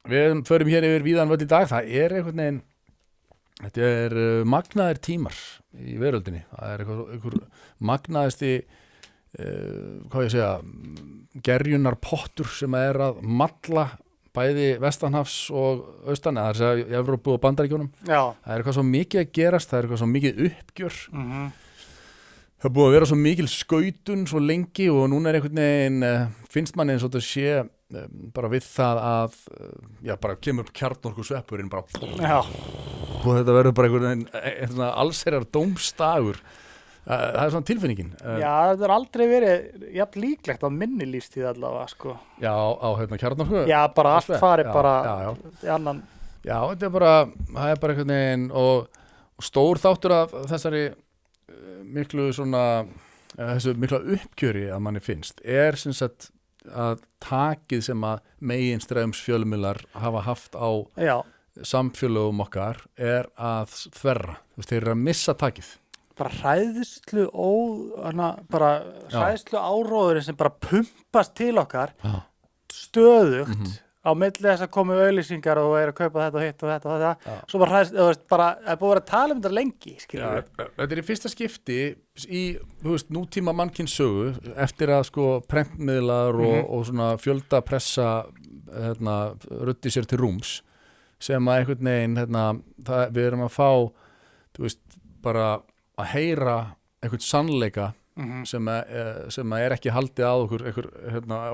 við förum hér yfir víðan völl í dag. Það einhvern veginn, þetta magnaðir tímar í veröldinni. Það einhver magnaðasti, hvað ég segja, gerjunar pottur sem að malla bæði vestanhafs og austan, það segja í Evrópu og Bandaríkjunum. Já. Það eitthvað svo mikið að gerast, það eitthvað svo mikið uppgjör. Það búið að vera svo mikil skautun svo lengi og núna einhvern veginn finnst manni eins og þetta sé bara við það að bara kemur kjarnorkusveppurinn bara og þetta verður bara einhvern allsherjar dómstagur. Það svona tilfinningin. Já, þetta aldrei verið jafn líklegt á minni lífstíð allavega, sko. Já, á kjarnorku? Já, bara allt farið bara í annan. Já, þetta bara, það bara einhvern veginn og stór þáttur af þessari miklu svona, þessu mikla uppgjöri að manni finnst, sem sagt að takið sem að meginstraums fjölmiðlar hafa haft á samfélögum okkar að þverra. Þeir eru að missa takið. Bara hræðslu áróðurinn sem bara pumpast til okkar stöðugt á milli þess að komu auglýsingar og að kaupa þetta og hitt og þetta og þetta. Svo bara hræðslu, bara er búið að tala um þetta lengi, skilur við. Þetta í fyrsta skipti í, nútíma mannkynssögu eftir að prentmiðlar og svona fjöldapressa ruddi sér til rúms sem að einhvern veginn, við erum að fá, bara að heyra einhvern sannleika sem ekki haldið að okkur,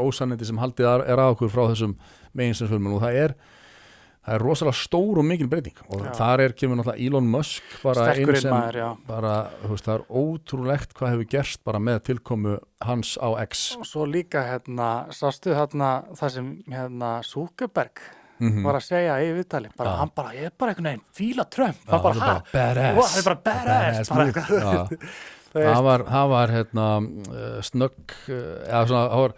ósannindi sem haldið að okkur frá þessum meginstraumsfjölmiðlum og það rosalega stór og mikil breyting og þar kemur náttúrulega Elon Musk bara einn sem bara, það ótrúlegt hvað hefur gerst bara með tilkomu hans á X. Og svo líka sástu það sem Zuckerberg var að segja í viðtali, hann bara, ég bara einhvern veginn fíla Trump, hann bara badass, það bara badass, það var snögg, eða svona,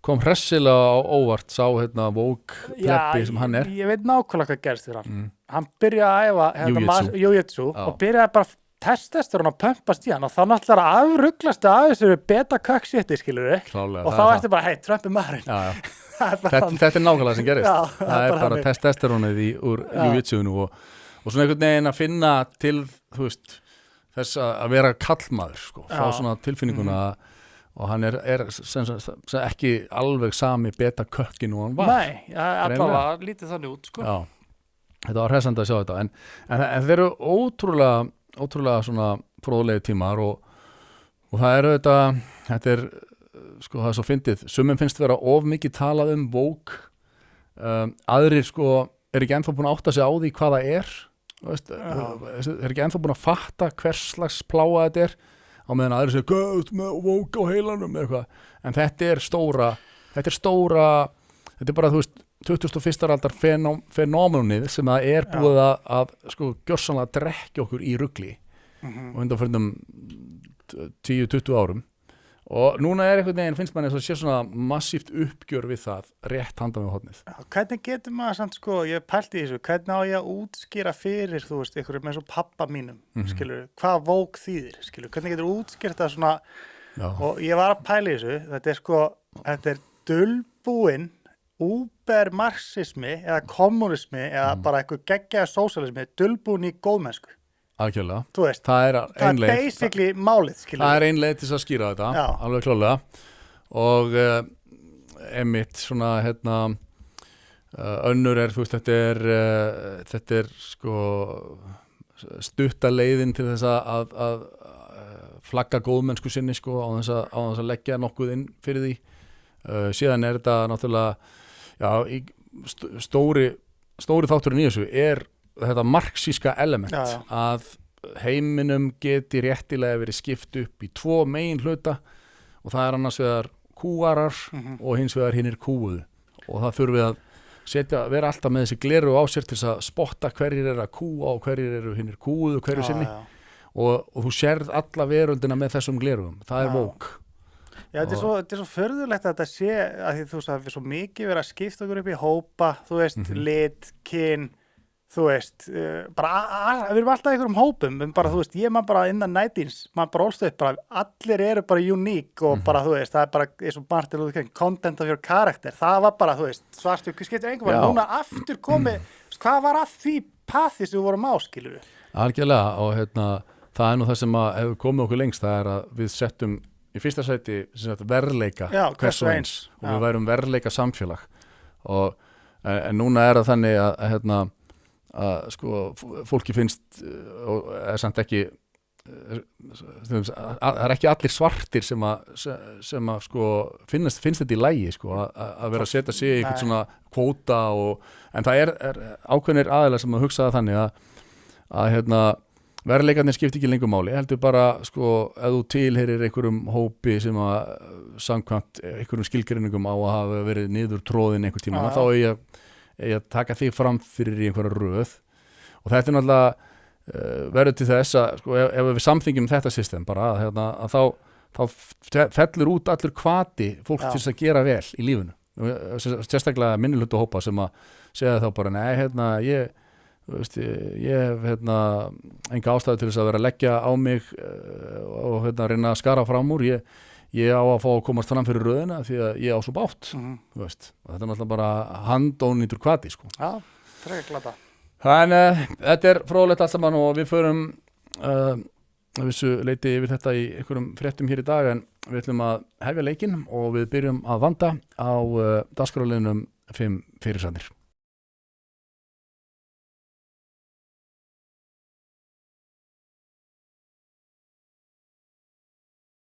kom hressilega á óvart, sá Vogue plebbi sem hann ég veit nákvæmlega hvað gerst þér hann byrjaði að æfa Jiu-Jitsu og byrjaði bara testestur hann að pumpast í hann og þá náttúrulega afruglast af þessu beta-kök-shiti, skilur við og þá ertu bara, Trump maðurinn. Þetta nákvæmlega sem gerist. Það bara testosterónið úr Jiu-Jitsu-unu og svona einhvern veginn að finna til, þess að vera kallmaður, fá svona tilfinninguna og hann sem ekki alveg sami beta-kökkin og hann var. Nei, allavega lítið þannig út, Já, þetta var hressandi að sjá þetta en þeir eru ótrúlega svona fróðlegi tímar og það þetta það er svo fyndið, sumum finnst vera of mikið talað um Vogue, aðrir ekki ennþá búin að átta sig á því hvað það ekki ennþá búin að fatta hvers slags plága þetta á meðan aðrir segja, gauð með Vogue á heilanum eitthvað, en þetta er bara 21. aldar fenómenið sem það búið að gjörsamlega drekkja okkur í rugli og undanförnum 10-20 árum og núna einhvern veginn finnst manni að sé svona massíft uppgjör við það rétt handan við hornið. Hvernig getur maður samt ég pælti í þessu, hvernig á ég að útskýra fyrir, ykkur með svo pappa mínum, skilur, hvað Vogue þýðir, skilur, hvernig getur útskýrt það svona og ég var að pæla í þessu, þetta er dulbúinn úbermarxismi eða kommunismi eða bara eitthvað geggjaður sósíalismi, dulbúinn í góðmennsku. Algjörlega. Það er basically málið, skilur. Það er ein leið til að skýra þetta, alveg klálega. Og einmitt svona, önnur þetta er stutta leiðin til þess að flagga góðmennsku sinni, á þess að leggja nokkuð inn fyrir því. Síðan þetta náttúrulega, stóri þátturinn í þessu þetta marxíska element að heiminum geti réttilega verið skipt upp í 2 megin hluta og það annars vegar kúarar og hins vegar hinnir kúuðu og það þurfum við að vera alltaf með þessi gleru á sér til þess að spotta hverjir að kúa og hverjir hinnir kúuðu hverju sinni og þú sérð alla veröldina með þessum glerugum, það Vogue. Já, þetta er svo förðulegt að þetta sé að því það er svo mikið verið að skipta okkur upp í hópa, lit, kyn þú veist, við erum alltaf í einhverjum hópum, en bara, þú veist, ég maður bara innan 90s, maður bara ólst upp, bara, allir eru bara uník og bara, þú veist, það er bara, eins og Martin Luther King, content of your character, það var bara, þú veist, svartu, hvað skiptir einhver, núna aftur komið, hvað var að því pathi sem við vorum á, skilur við? Algjörlega, og það er nú það sem að hefur komið okkur lengst, það er að við settum í fyrsta sæti verðleika hvers og eins og við værum verðleika samfélag og en núna er það þannig að sko fólki finnst og er samt ekki það er ekki allir svartir sem að sko finnst þetta í lagi sko að vera að setja sig í einhvern svona kvóta en það er ákveðnir aðilar sem að hugsa það þannig að verðleikarnir skiptir ekki lengur máli, heldur bara sko ef þú tilheyrir einhverjum hópi sem að samkvæmt einhverjum skilgreiningum á að hafa verið niður tróðin einhver tíma, þá er ég að taka þig fram fyrir í einhverja röð og þetta er náttúrulega verður til þess að sko, ef við samþyngjum þetta system bara að þá fellur út allur hvati fólk til þess að gera vel í lífinu, sérstaklega minnihluta hópa sem að segja þá bara nei, ég hef enga ástæðu til þess að vera að leggja á mig og reyna að skara fram úr ég á að fá að komast fram fyrir röðina því að ég á svo bátt og þetta er náttúrulega bara handónýtur hvati sko. Já, frekar glata. Þannig þetta er fróðlegt allt saman og við förum vissu leiti yfir þetta í einhverjum fréttum hér í dag en við ætlum að hefja leikinn og við byrjum að vanda á dagskrárliðnum 5 fyrirsagnir.